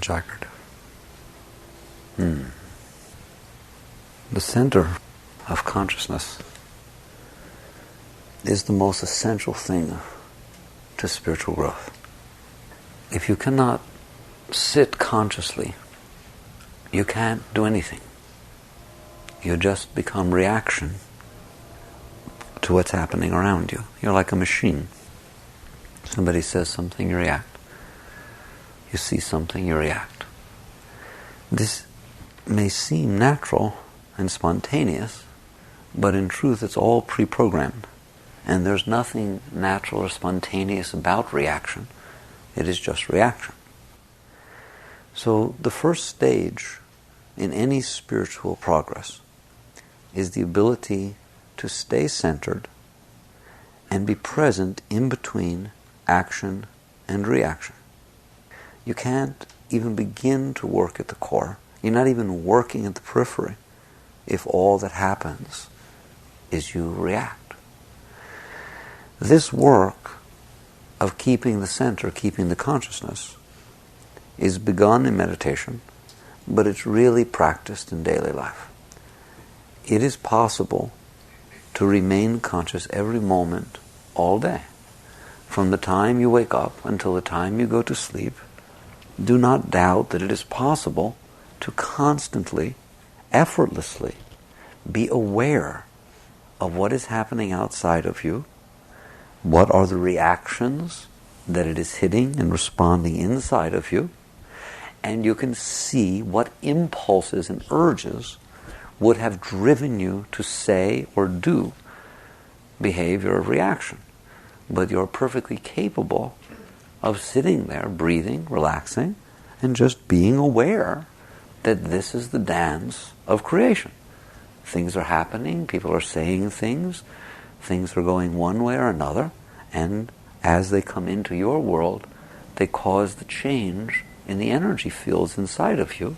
Jagged. The center of consciousness is the most essential thing to spiritual growth. If you cannot sit consciously, you can't do anything. You just become reaction to what's happening around you. You're like a machine. Somebody says something, you react. You see something, you react. This may seem natural and spontaneous, but in truth it's all pre-programmed. And there's nothing natural or spontaneous about reaction. It is just reaction. So the first stage in any spiritual progress is the ability to stay centered and be present in between action and reaction. You can't even begin to work at the core. You're not even working at the periphery if all that happens is you react. This work of keeping the center, keeping the consciousness, is begun in meditation, but it's really practiced in daily life. It is possible to remain conscious every moment, all day. From the time you wake up until the time you go to sleep, do not doubt that it is possible to constantly, effortlessly be aware of what is happening outside of you, what are the reactions that it is hitting and responding inside of you, and you can see what impulses and urges would have driven you to say or do behavior or reaction. But you're perfectly capable of sitting there, breathing, relaxing, and just being aware that this is the dance of creation. Things are happening, people are saying things are going one way or another, and as they come into your world, they cause the change in the energy fields inside of you,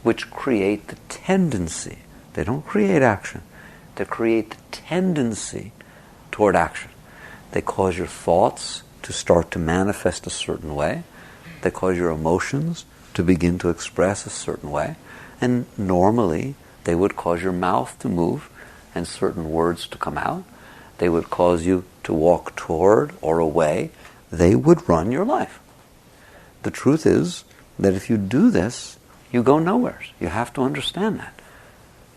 which create the tendency. They don't create action. They create the tendency toward action. They cause your thoughts to start to manifest a certain way. They cause your emotions to begin to express a certain way. And normally, they would cause your mouth to move and certain words to come out. They would cause you to walk toward or away. They would run your life. The truth is that if you do this, you go nowhere. You have to understand that.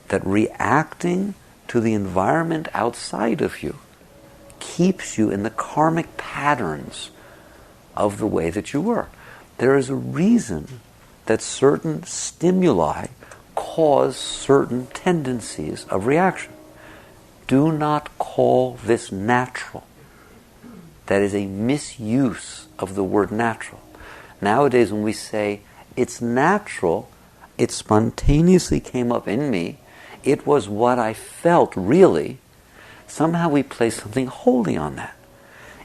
That reacting to the environment outside of you keeps you in the karmic patterns of the way that you were. There is a reason that certain stimuli cause certain tendencies of reaction. Do not call this natural. That is a misuse of the word natural. Nowadays when we say, it's natural, it spontaneously came up in me, it was what I felt really, somehow we place something holy on that.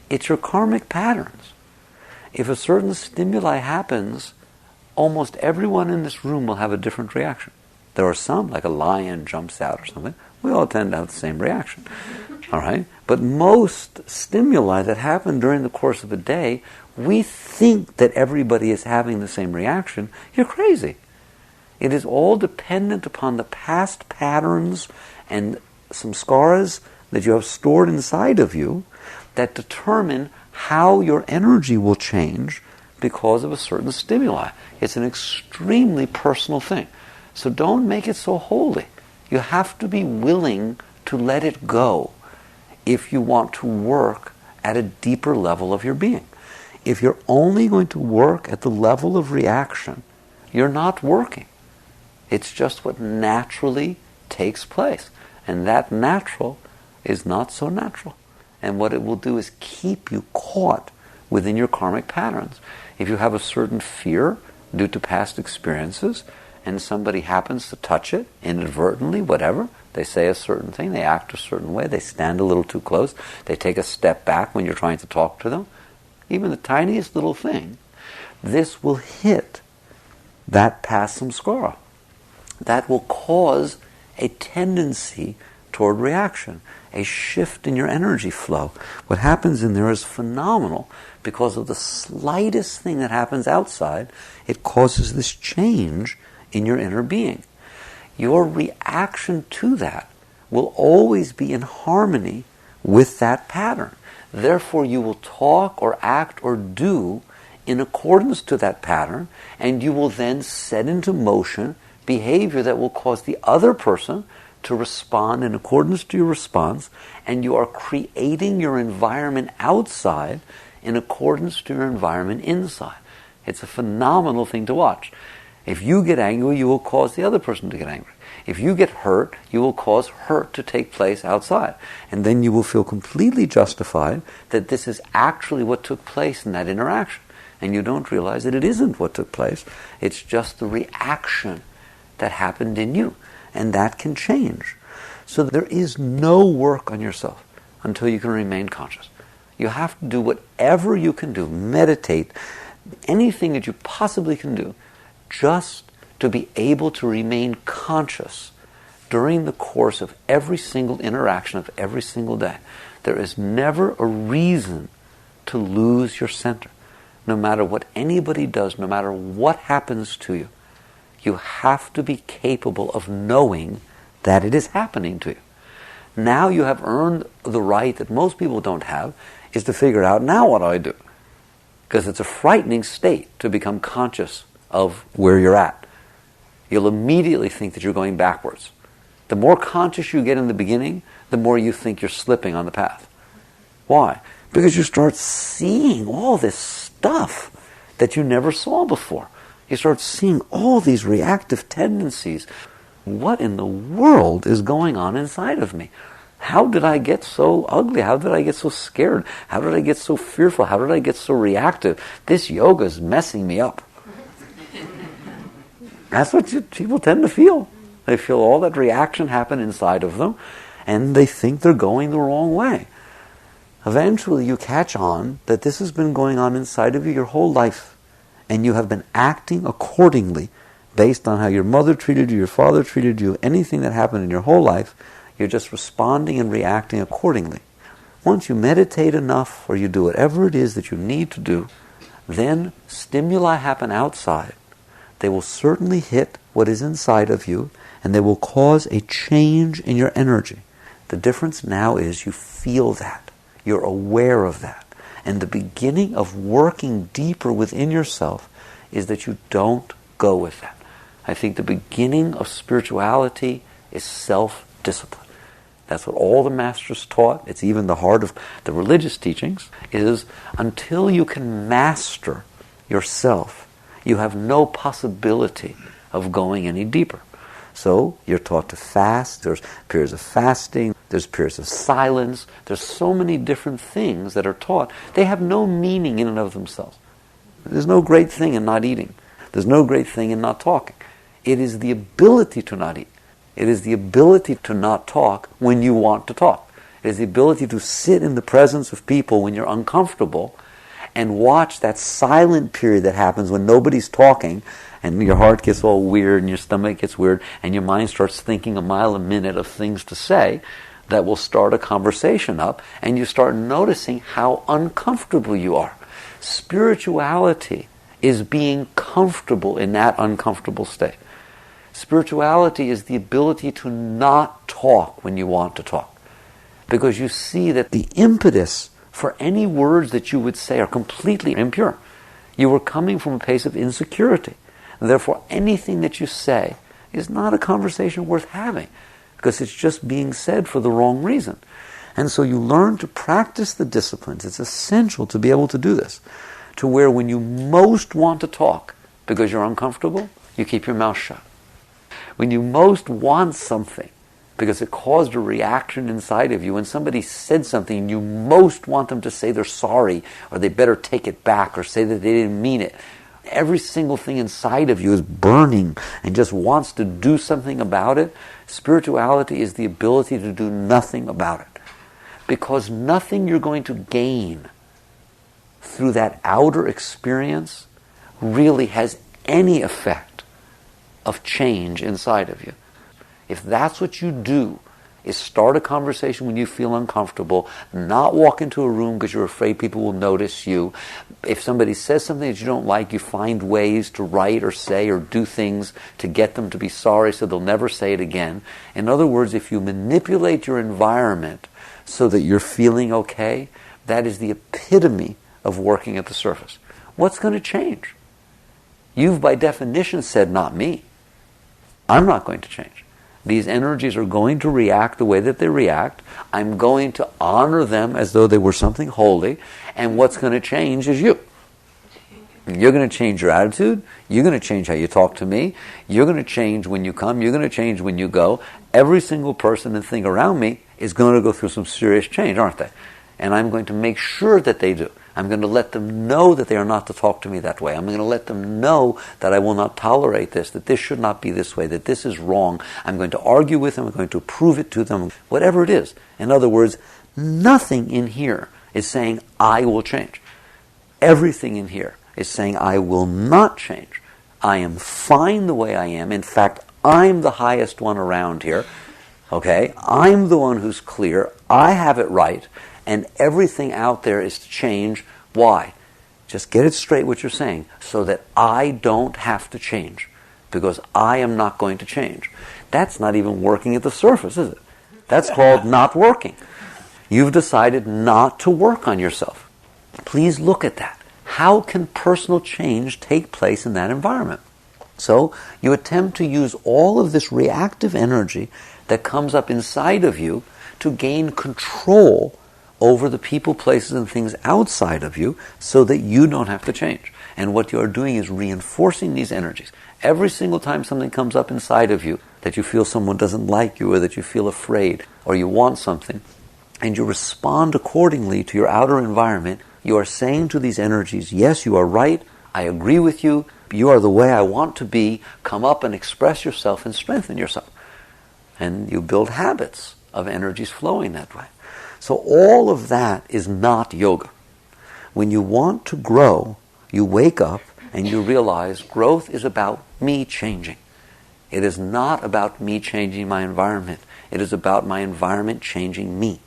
It's your karmic patterns. If a certain stimuli happens, almost everyone in this room will have a different reaction. There are some, like a lion jumps out or something, we all tend to have the same reaction. All right? But most stimuli that happen during the course of a day, we think that everybody is having the same reaction. You're crazy. It is all dependent upon the past patterns and some scars that you have stored inside of you that determine how your energy will change because of a certain stimuli. It's an extremely personal thing. So don't make it so holy. You have to be willing to let it go if you want to work at a deeper level of your being. If you're only going to work at the level of reaction, you're not working. It's just what naturally takes place. And that natural is not so natural. And what it will do is keep you caught within your karmic patterns. If you have a certain fear due to past experiences, and somebody happens to touch it inadvertently, whatever, they say a certain thing, they act a certain way, they stand a little too close, they take a step back when you're trying to talk to them, even the tiniest little thing, this will hit that past samskara. That will cause a tendency toward reaction, a shift in your energy flow. What happens in there is phenomenal. Because of the slightest thing that happens outside, it causes this change in your inner being. Your reaction to that will always be in harmony with that pattern. Therefore, you will talk or act or do in accordance to that pattern, and you will then set into motion behavior that will cause the other person to respond in accordance to your response, and you are creating your environment outside in accordance to your environment inside. It's a phenomenal thing to watch. If you get angry, you will cause the other person to get angry. If you get hurt, you will cause hurt to take place outside. And then you will feel completely justified that this is actually what took place in that interaction. And you don't realize that it isn't what took place. It's just the reaction that happened in you. And that can change. So there is no work on yourself until you can remain conscious. You have to do whatever you can do, meditate, anything that you possibly can do, just to be able to remain conscious during the course of every single interaction of every single day. There is never a reason to lose your center. No matter what anybody does, no matter what happens to you, you have to be capable of knowing that it is happening to you. Now you have earned the right that most people don't have, is to figure out, now what do I do? Because it's a frightening state to become conscious of where you're at. You'll immediately think that you're going backwards. The more conscious you get in the beginning, the more you think you're slipping on the path. Why? Because you start seeing all this stuff that you never saw before. You start seeing all these reactive tendencies. What in the world is going on inside of me? How did I get so ugly? How did I get so scared? How did I get so fearful? How did I get so reactive? This yoga is messing me up. That's what people tend to feel. They feel all that reaction happen inside of them, and they think they're going the wrong way. Eventually you catch on that this has been going on inside of you your whole life, and you have been acting accordingly based on how your mother treated you, your father treated you, anything that happened in your whole life. You're just responding and reacting accordingly. Once you meditate enough, or you do whatever it is that you need to do, then stimuli happen outside. They will certainly hit what is inside of you, and they will cause a change in your energy. The difference now is you feel that. You're aware of that. And the beginning of working deeper within yourself is that you don't go with that. I think the beginning of spirituality is self-discipline. That's what all the masters taught. It's even the heart of the religious teachings, is until you can master yourself, you have no possibility of going any deeper. So you're taught to fast. There's periods of fasting. There's periods of silence. There's so many different things that are taught. They have no meaning in and of themselves. There's no great thing in not eating. There's no great thing in not talking. It is the ability to not eat. It is the ability to not talk when you want to talk. It is the ability to sit in the presence of people when you're uncomfortable and watch that silent period that happens when nobody's talking, and your heart gets all weird and your stomach gets weird and your mind starts thinking a mile a minute of things to say that will start a conversation up, and you start noticing how uncomfortable you are. Spirituality is being comfortable in that uncomfortable state. Spirituality is the ability to not talk when you want to talk. Because you see that the impetus for any words that you would say are completely impure. You are coming from a place of insecurity. And therefore, anything that you say is not a conversation worth having, because it's just being said for the wrong reason. And so you learn to practice the disciplines. It's essential to be able to do this, to where when you most want to talk because you're uncomfortable, you keep your mouth shut. When you most want something because it caused a reaction inside of you, when somebody said something, you most want them to say they're sorry, or they better take it back, or say that they didn't mean it. Every single thing inside of you is burning and just wants to do something about it. Spirituality is the ability to do nothing about it. Because nothing you're going to gain through that outer experience really has any effect of change inside of you. If that's what you do is start a conversation when you feel uncomfortable, not walk into a room because you're afraid people will notice you. If somebody says something that you don't like, you find ways to write or say or do things to get them to be sorry so they'll never say it again. In other words, if you manipulate your environment so that you're feeling okay, that is the epitome of working at the surface. What's going to change? You've by definition said, not me. I'm not going to change. These energies are going to react the way that they react. I'm going to honor them as though they were something holy. And what's going to change is you. You're going to change your attitude. You're going to change how you talk to me. You're going to change when you come. You're going to change when you go. Every single person and thing around me is going to go through some serious change, aren't they? And I'm going to make sure that they do. I'm going to let them know that they are not to talk to me that way. I'm going to let them know that I will not tolerate this, that this should not be this way, that this is wrong. I'm going to argue with them. I'm going to prove it to them, whatever it is. In other words, nothing in here is saying, I will change. Everything in here is saying, I will not change. I am fine the way I am. In fact, I'm the highest one around here. Okay? I'm the one who's clear. I have it right. And everything out there is to change. Why? Just get it straight what you're saying, so that I don't have to change, because I am not going to change. That's not even working at the surface, is it? That's called not working. You've decided not to work on yourself. Please look at that. How can personal change take place in that environment? So you attempt to use all of this reactive energy that comes up inside of you to gain control over the people, places, and things outside of you so that you don't have to change. And what you are doing is reinforcing these energies. Every single time something comes up inside of you, that you feel someone doesn't like you, or that you feel afraid, or you want something, and you respond accordingly to your outer environment, you are saying to these energies, yes, you are right, I agree with you, you are the way I want to be, come up and express yourself and strengthen yourself. And you build habits of energies flowing that way. So all of that is not yoga. When you want to grow, you wake up and you realize growth is about me changing. It is not about me changing my environment. It is about my environment changing me.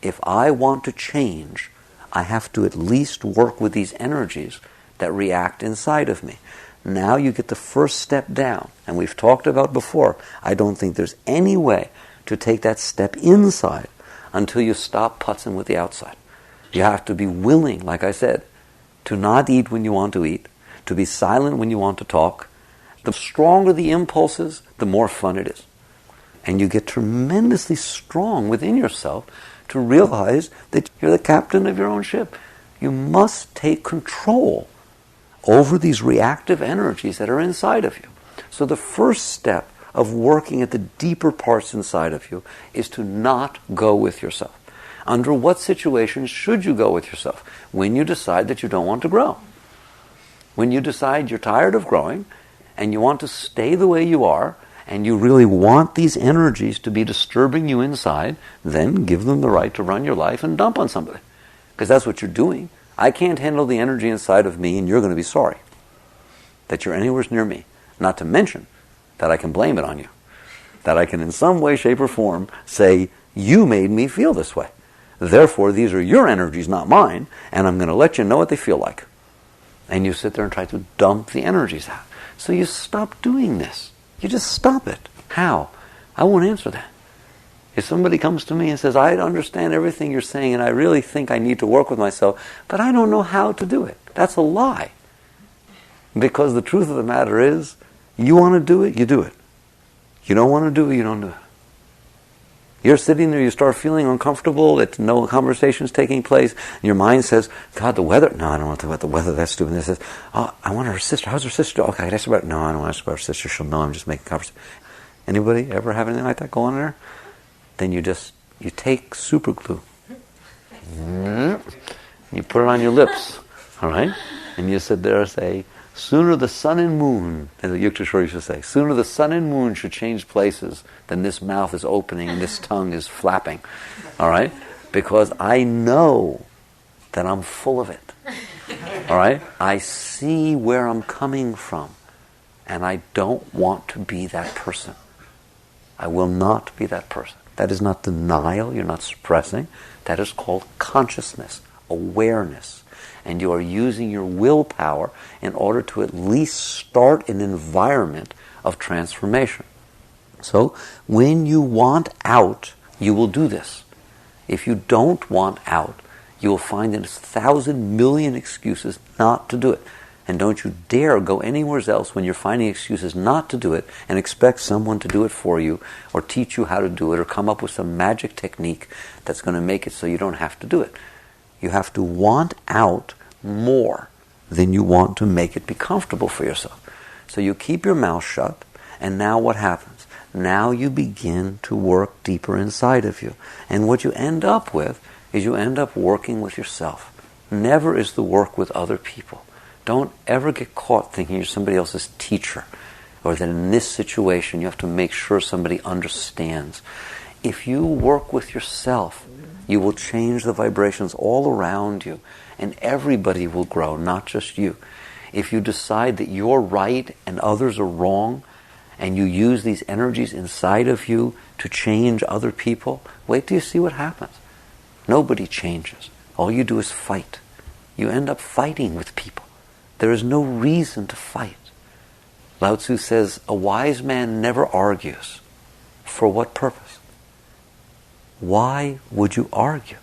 If I want to change, I have to at least work with these energies that react inside of me. Now you get the first step down. And we've talked about before, I don't think there's any way to take that step inside until you stop putzing with the outside. You have to be willing, like I said, to not eat when you want to eat, to be silent when you want to talk. The stronger the impulses, the more fun it is. And you get tremendously strong within yourself to realize that you're the captain of your own ship. You must take control over these reactive energies that are inside of you. So the first step of working at the deeper parts inside of you is to not go with yourself. Under what situations should you go with yourself? When you decide that you don't want to grow. When you decide you're tired of growing and you want to stay the way you are and you really want these energies to be disturbing you inside, then give them the right to run your life and dump on somebody. Because that's what you're doing. I can't handle the energy inside of me and you're going to be sorry that you're anywhere near me. Not to mention that I can blame it on you. That I can in some way, shape, or form say, you made me feel this way. Therefore, these are your energies, not mine, and I'm going to let you know what they feel like. And you sit there and try to dump the energies out. So you stop doing this. You just stop it. How? I won't answer that. If somebody comes to me and says, I understand everything you're saying and I really think I need to work with myself, but I don't know how to do it. That's a lie. Because the truth of the matter is, you want to do it, you do it. You don't want to do it, you don't do it. You're sitting there, you start feeling uncomfortable, that no conversation's taking place, and your mind says, God, the weather. No, I don't want to talk about the weather, that's stupid. And it says, oh, I want her sister. How's her sister? Okay, that's about. No, I don't want to ask about her sister. She'll know I'm just making conversation. Anybody ever have anything like that go on there? Then you take super glue. You put it on your lips, all right? And you sit there and say, sooner the sun and moon, as the Yukteswar used to say, sooner the sun and moon should change places than this mouth is opening and this tongue is flapping. All right? Because I know that I'm full of it. All right? I see where I'm coming from. And I don't want to be that person. I will not be that person. That is not denial, you're not suppressing. That is called consciousness, awareness. And you are using your willpower in order to at least start an environment of transformation. So, when you want out, you will do this. If you don't want out, you will find that it's 1,000 million excuses not to do it. And don't you dare go anywhere else when you're finding excuses not to do it and expect someone to do it for you or teach you how to do it or come up with some magic technique that's going to make it so you don't have to do it. You have to want out more than you want to make it be comfortable for yourself. So you keep your mouth shut, and now what happens? Now you begin to work deeper inside of you. And what you end up with is you end up working with yourself. Never is the work with other people. Don't ever get caught thinking you're somebody else's teacher, or that in this situation you have to make sure somebody understands. If you work with yourself, you will change the vibrations all around you, and everybody will grow, not just you. If you decide that you're right and others are wrong, and you use these energies inside of you to change other people, wait till you see what happens. Nobody changes. All you do is fight. You end up fighting with people. There is no reason to fight. Lao Tzu says, a wise man never argues. For what purpose? Why would you argue?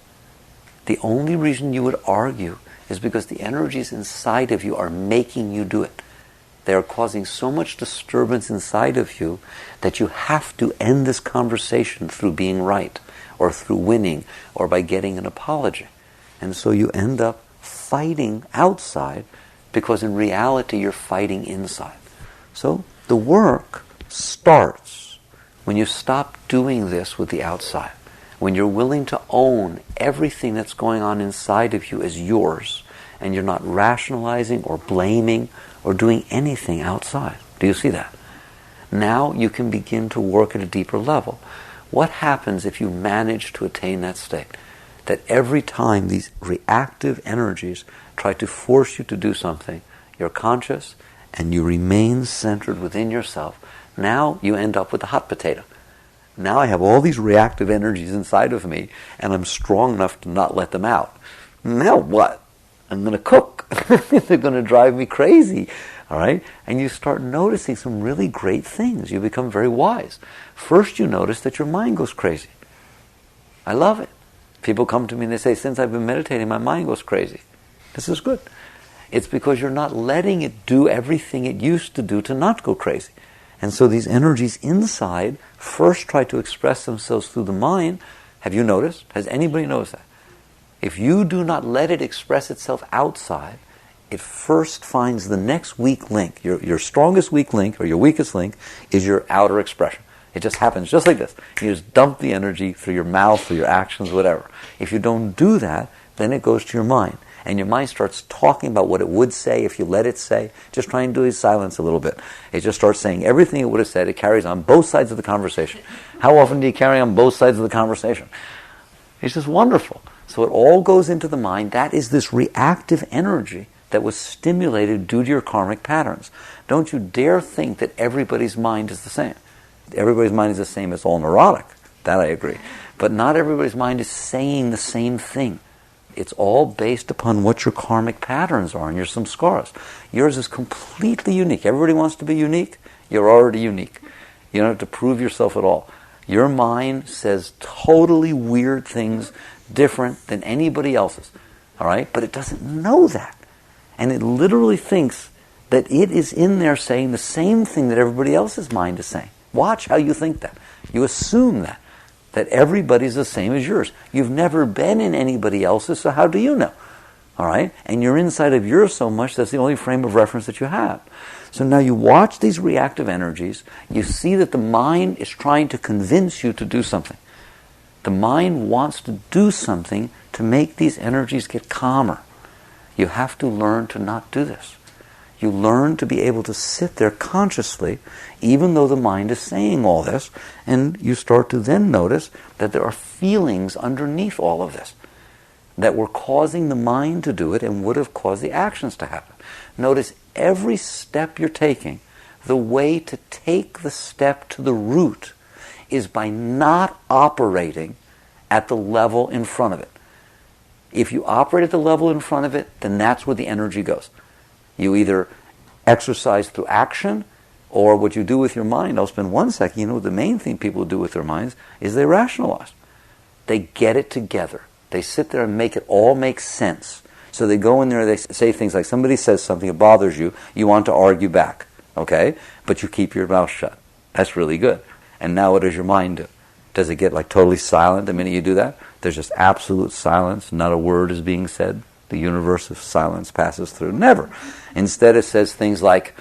The only reason you would argue is because the energies inside of you are making you do it. They are causing so much disturbance inside of you that you have to end this conversation through being right, or through winning, or by getting an apology. And so you end up fighting outside, because in reality you're fighting inside. So the work starts when you stop doing this with the outside. When you're willing to own everything that's going on inside of you as yours, and you're not rationalizing or blaming or doing anything outside. Do you see that? Now you can begin to work at a deeper level. What happens if you manage to attain that state? That every time these reactive energies try to force you to do something, you're conscious and you remain centered within yourself. Now you end up with a hot potato. Now I have all these reactive energies inside of me, and I'm strong enough to not let them out. Now what? I'm going to cook. They're going to drive me crazy. All right? And you start noticing some really great things. You become very wise. First you notice that your mind goes crazy. I love it. People come to me and they say, since I've been meditating, my mind goes crazy. This is good. It's because you're not letting it do everything it used to do to not go crazy. And so these energies inside first try to express themselves through the mind. Have you noticed? Has anybody noticed that? If you do not let it express itself outside, it first finds the next weak link. Your strongest weak link, or your weakest link, is your outer expression. It just happens just like this. You just dump the energy through your mouth, through your actions, whatever. If you don't do that, then it goes to your mind. And your mind starts talking about what it would say if you let it say. Just try and do silence a little bit. It just starts saying everything it would have said. It carries on both sides of the conversation. How often do you carry on both sides of the conversation? It's just wonderful. So it all goes into the mind. That is this reactive energy that was stimulated due to your karmic patterns. Don't you dare think that everybody's mind is the same. Everybody's mind is the same. It's all neurotic. That I agree. But not everybody's mind is saying the same thing. It's all based upon what your karmic patterns are and your samskaras. Yours is completely unique. Everybody wants to be unique. You're already unique. You don't have to prove yourself at all. Your mind says totally weird things, different than anybody else's. All right? But it doesn't know that. And it literally thinks that it is in there saying the same thing that everybody else's mind is saying. Watch how you think that. You assume that everybody's the same as yours. You've never been in anybody else's, so how do you know? All right? And you're inside of yours so much, that's the only frame of reference that you have. So now you watch these reactive energies, you see that the mind is trying to convince you to do something. The mind wants to do something to make these energies get calmer. You have to learn to not do this. You learn to be able to sit there consciously, even though the mind is saying all this, and you start to then notice that there are feelings underneath all of this that were causing the mind to do it and would have caused the actions to happen. Notice every step you're taking, the way to take the step to the root is by not operating at the level in front of it. If you operate at the level in front of it, then that's where the energy goes. You either exercise through action, or what you do with your mind. I'll spend 1 second. The main thing people do with their minds is they rationalize. They get it together. They sit there and make it all make sense. So they go in there, they say things like, somebody says something that bothers you, you want to argue back, okay? But you keep your mouth shut. That's really good. And now what does your mind do? Does it get like totally silent the minute you do that? There's just absolute silence. Not a word is being said. The universe of silence passes through. Never. Instead it says things like,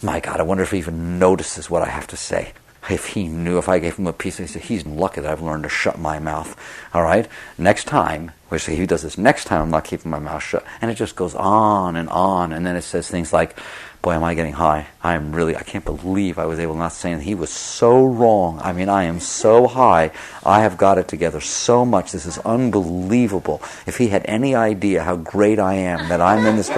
my God, I wonder if he even notices what I have to say. If he knew, if I gave him a piece, he said, he's lucky that I've learned to shut my mouth. All right? Next time, if he does this next time, I'm not keeping my mouth shut. And it just goes on. And then it says things like, boy, am I getting high. I can't believe I was able to not say anything. He was so wrong. I mean, I am so high. I have got it together so much. This is unbelievable. If he had any idea how great I am, that I'm in this...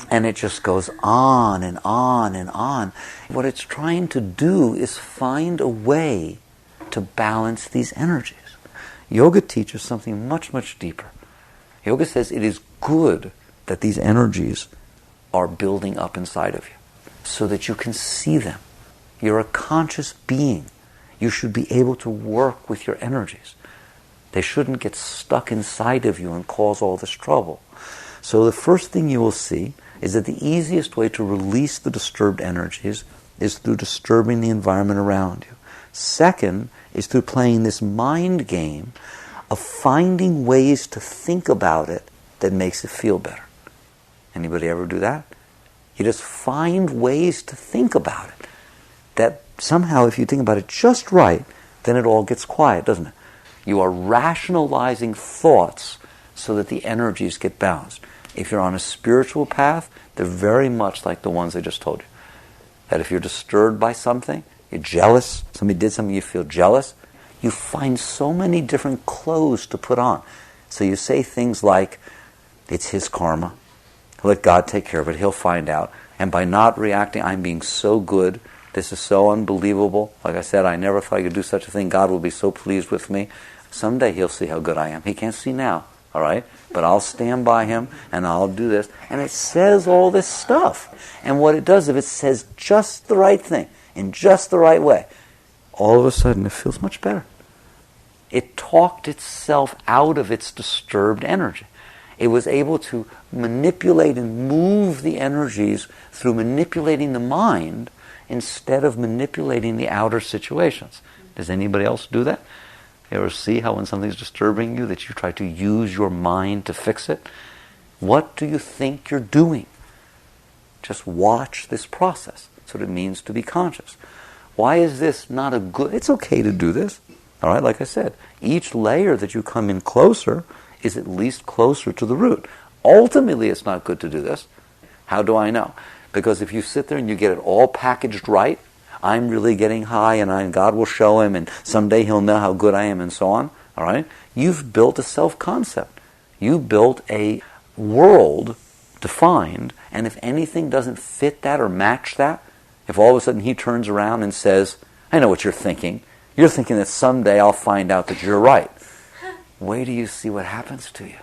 And it just goes on and on and on. What it's trying to do is find a way to balance these energies. Yoga teaches something much, much deeper. Yoga says it is good that these energies are building up inside of you so that you can see them. You're a conscious being. You should be able to work with your energies. They shouldn't get stuck inside of you and cause all this trouble. So the first thing you will see is that the easiest way to release the disturbed energies is through disturbing the environment around you. Second is through playing this mind game of finding ways to think about it that makes it feel better. Anybody ever do that? You just find ways to think about it that somehow, if you think about it just right, then it all gets quiet, doesn't it? You are rationalizing thoughts so that the energies get balanced. If you're on a spiritual path, they're very much like the ones I just told you. That if you're disturbed by something, you're jealous, somebody did something, you feel jealous, you find so many different clothes to put on. So you say things like, it's his karma, let God take care of it, he'll find out. And by not reacting, I'm being so good, this is so unbelievable. Like I said, I never thought I could do such a thing, God will be so pleased with me. Someday he'll see how good I am. He can't see now. All right? But I'll stand by him, and I'll do this. And it says all this stuff. And what it does, if it says just the right thing, in just the right way, all of a sudden it feels much better. It talked itself out of its disturbed energy. It was able to manipulate and move the energies through manipulating the mind instead of manipulating the outer situations. Does anybody else do that? You ever see how when something's disturbing you that you try to use your mind to fix it? What do you think you're doing? Just watch this process. That's what it means to be conscious. Why is this not a good... It's okay to do this. All right, like I said, each layer that you come in closer is at least closer to the root. Ultimately, it's not good to do this. How do I know? Because if you sit there and you get it all packaged right, I'm really getting high and God will show him and someday he'll know how good I am and so on. All right? You've built a self-concept. You built a world defined, and if anything doesn't fit that or match that, if all of a sudden he turns around and says, I know what you're thinking. You're thinking that someday I'll find out that you're right. Wait till you see what happens to you.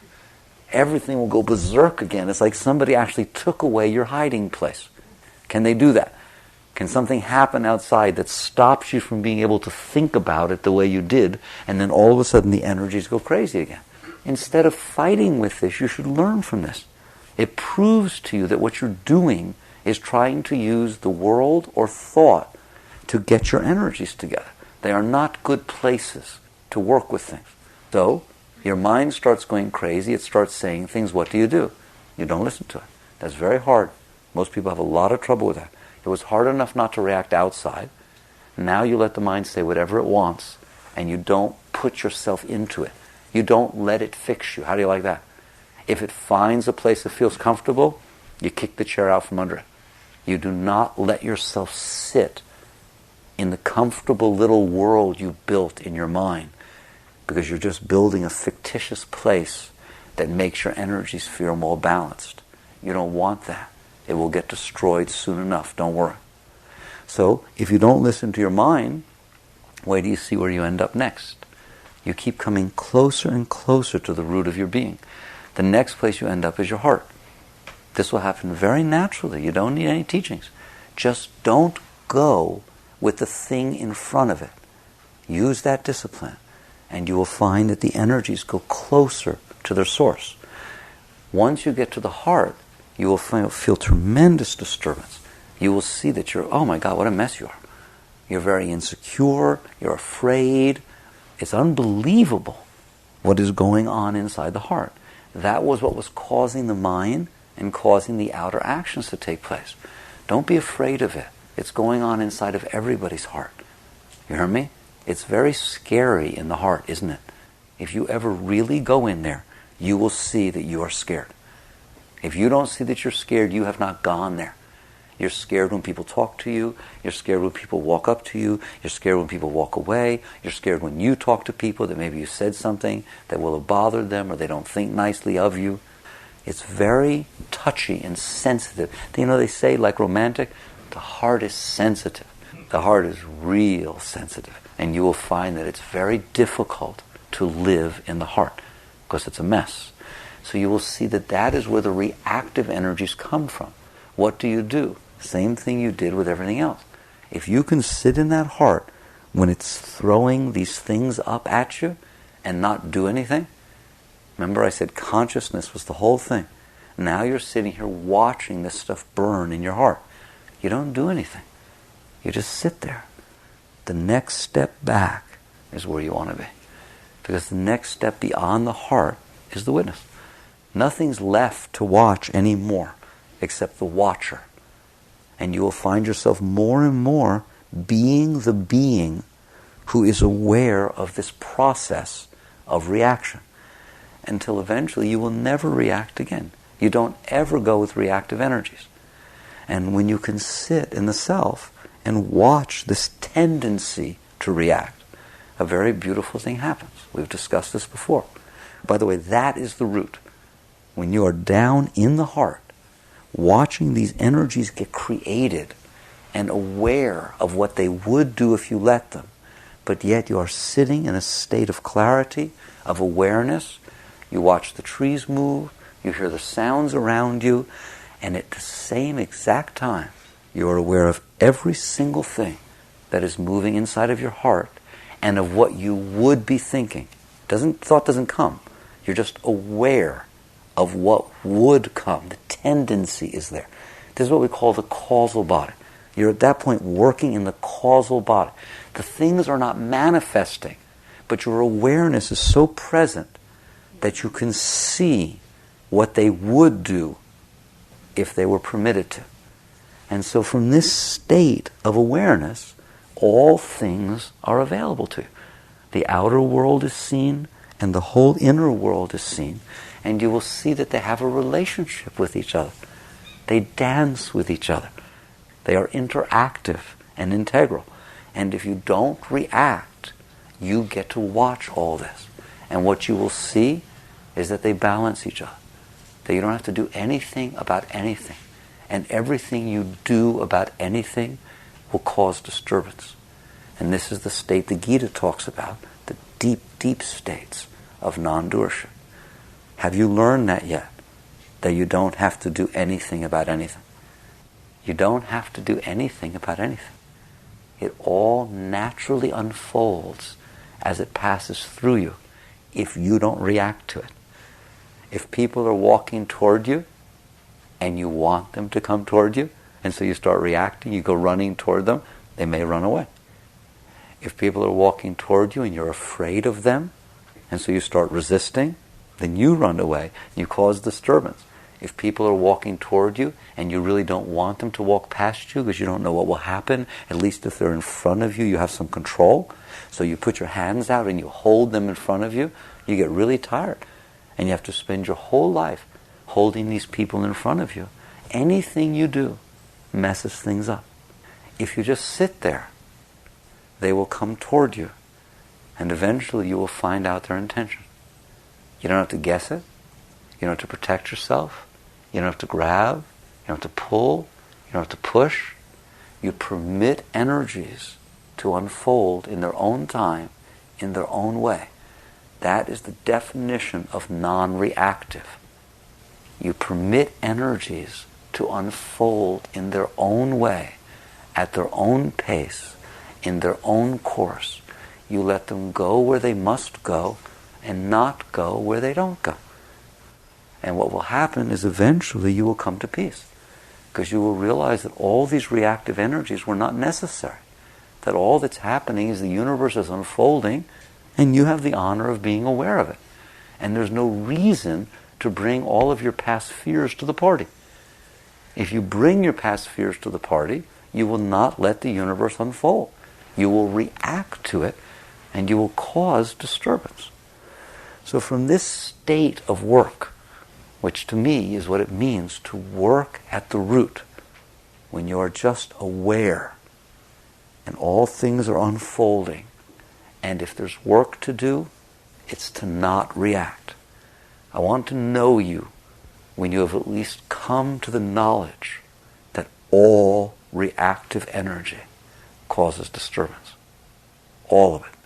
Everything will go berserk again. It's like somebody actually took away your hiding place. Can they do that? Can something happen outside that stops you from being able to think about it the way you did, and then all of a sudden the energies go crazy again? Instead of fighting with this, you should learn from this. It proves to you that what you're doing is trying to use the world or thought to get your energies together. They are not good places to work with things. So, your mind starts going crazy, it starts saying things, what do? You don't listen to it. That's very hard. Most people have a lot of trouble with that. It was hard enough not to react outside. Now you let the mind say whatever it wants, and you don't put yourself into it. You don't let it fix you. How do you like that? If it finds a place that feels comfortable, you kick the chair out from under it. You do not let yourself sit in the comfortable little world you built in your mind, because you're just building a fictitious place that makes your energies feel more balanced. You don't want that. It will get destroyed soon enough. Don't worry. So if you don't listen to your mind, wait till you see where you end up next. You keep coming closer and closer to the root of your being. The next place you end up is your heart. This will happen very naturally. You don't need any teachings. Just don't go with the thing in front of it. Use that discipline, and you will find that the energies go closer to their source. Once you get to the heart, you will feel tremendous disturbance. You will see that you're, oh my God, what a mess you are. You're very insecure, you're afraid. It's unbelievable what is going on inside the heart. That was what was causing the mind and causing the outer actions to take place. Don't be afraid of it. It's going on inside of everybody's heart. You hear me? It's very scary in the heart, isn't it? If you ever really go in there, you will see that you are scared. If you don't see that you're scared, you have not gone there. You're scared when people talk to you. You're scared when people walk up to you. You're scared when people walk away. You're scared when you talk to people that maybe you said something that will have bothered them or they don't think nicely of you. It's very touchy and sensitive. You know, they say, like romantic, the heart is sensitive. The heart is real sensitive. And you will find that it's very difficult to live in the heart because it's a mess. So you will see that that is where the reactive energies come from. What do? Same thing you did with everything else. If you can sit in that heart when it's throwing these things up at you and not do anything, remember I said consciousness was the whole thing. Now you're sitting here watching this stuff burn in your heart. You don't do anything. You just sit there. The next step back is where you want to be. Because the next step beyond the heart is the witness. Nothing's left to watch anymore except the watcher. And you will find yourself more and more being the being who is aware of this process of reaction. Until eventually you will never react again. You don't ever go with reactive energies. And when you can sit in the self and watch this tendency to react, a very beautiful thing happens. We've discussed this before. By the way, that is the root. When you are down in the heart, watching these energies get created and aware of what they would do if you let them, but yet you are sitting in a state of clarity, of awareness. You watch the trees move, you hear the sounds around you, and at the same exact time, you are aware of every single thing that is moving inside of your heart and of what you would be thinking. Thought doesn't come. You're just aware of what would come. The tendency is there. This is what we call the causal body. You're at that point working in the causal body. The things are not manifesting, but your awareness is so present that you can see what they would do if they were permitted to. And so from this state of awareness, all things are available to you. The outer world is seen, and the whole inner world is seen. And you will see that they have a relationship with each other. They dance with each other. They are interactive and integral. And if you don't react, you get to watch all this. And what you will see is that they balance each other. That you don't have to do anything about anything. And everything you do about anything will cause disturbance. And this is the state the Gita talks about, the deep, deep states of non-doership. Have you learned that yet? That you don't have to do anything about anything. You don't have to do anything about anything. It all naturally unfolds as it passes through you if you don't react to it. If people are walking toward you and you want them to come toward you, and so you start reacting, you go running toward them, they may run away. If people are walking toward you and you're afraid of them, and so you start resisting, then you run away, you cause disturbance. If people are walking toward you and you really don't want them to walk past you because you don't know what will happen, at least if they're in front of you, you have some control. So you put your hands out and you hold them in front of you, you get really tired. And you have to spend your whole life holding these people in front of you. Anything you do messes things up. If you just sit there, they will come toward you. And eventually you will find out their intention. You don't have to guess it. You don't have to protect yourself. You don't have to grab. You don't have to pull. You don't have to push. You permit energies to unfold in their own time, in their own way. That is the definition of non-reactive. You permit energies to unfold in their own way, at their own pace, in their own course. You let them go where they must go and not go where they don't go. And what will happen is eventually you will come to peace, because you will realize that all these reactive energies were not necessary. That all that's happening is the universe is unfolding and you have the honor of being aware of it. And there's no reason to bring all of your past fears to the party. If you bring your past fears to the party, you will not let the universe unfold. You will react to it and you will cause disturbance. So from this state of work, which to me is what it means to work at the root, when you are just aware and all things are unfolding, and if there's work to do, it's to not react. I want to know you when you have at least come to the knowledge that all reactive energy causes disturbance. All of it.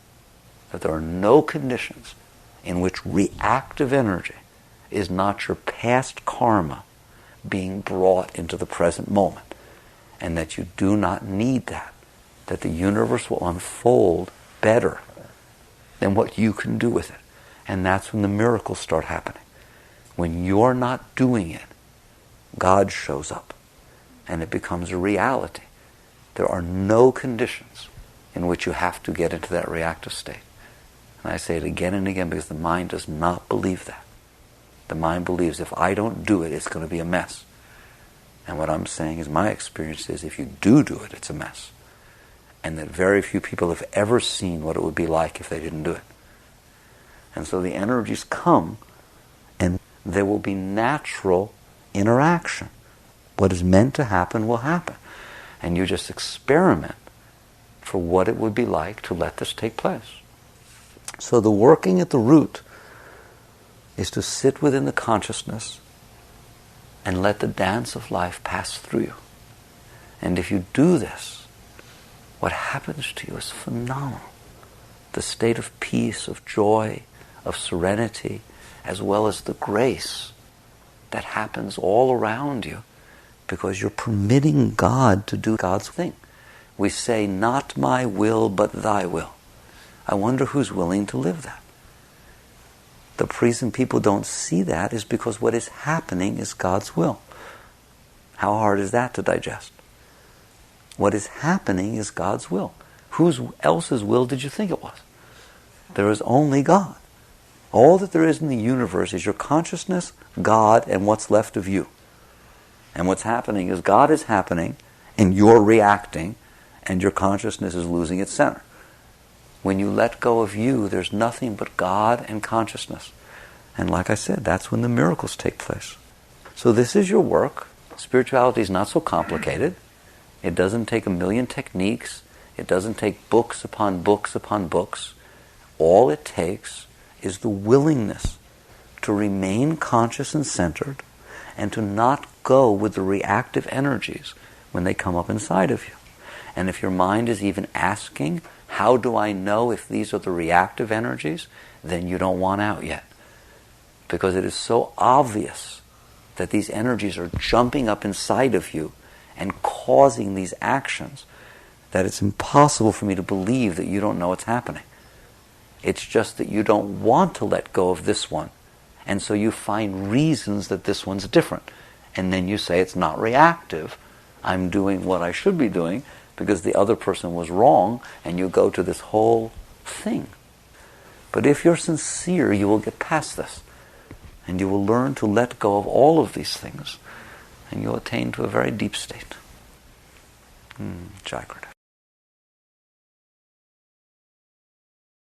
That there are no conditions in which reactive energy is not your past karma being brought into the present moment, and that you do not need that, that the universe will unfold better than what you can do with it. And that's when the miracles start happening. When you're not doing it, God shows up and it becomes a reality. There are no conditions in which you have to get into that reactive state. And I say it again and again because the mind does not believe that. The mind believes if I don't do it, it's going to be a mess. And what I'm saying is my experience is if you do it, it's a mess. And that very few people have ever seen what it would be like if they didn't do it. And so the energies come and there will be natural interaction. What is meant to happen will happen. And you just experiment for what it would be like to let this take place. So the working at the root is to sit within the consciousness and let the dance of life pass through you. And if you do this, what happens to you is phenomenal. The state of peace, of joy, of serenity, as well as the grace that happens all around you because you're permitting God to do God's thing. We say, not my will, but thy will. I wonder who's willing to live that. The reason people don't see that is because what is happening is God's will. How hard is that to digest? What is happening is God's will. Whose else's will did you think it was? There is only God. All that there is in the universe is your consciousness, God, and what's left of you. And what's happening is God is happening, and you're reacting, and your consciousness is losing its center. When you let go of you, there's nothing but God and consciousness. And like I said, that's when the miracles take place. So this is your work. Spirituality is not so complicated. It doesn't take a million techniques. It doesn't take books upon books upon books. All it takes is the willingness to remain conscious and centered and to not go with the reactive energies when they come up inside of you. And if your mind is even asking, how do I know if these are the reactive energies? Then you don't want out yet. Because it is so obvious that these energies are jumping up inside of you and causing these actions that it's impossible for me to believe that you don't know what's happening. It's just that you don't want to let go of this one. And so you find reasons that this one's different. And then you say it's not reactive. I'm doing what I should be doing because the other person was wrong, and you go to this whole thing. But if you're sincere, you will get past this. And you will learn to let go of all of these things. And you'll attain to a very deep state. Jagrata.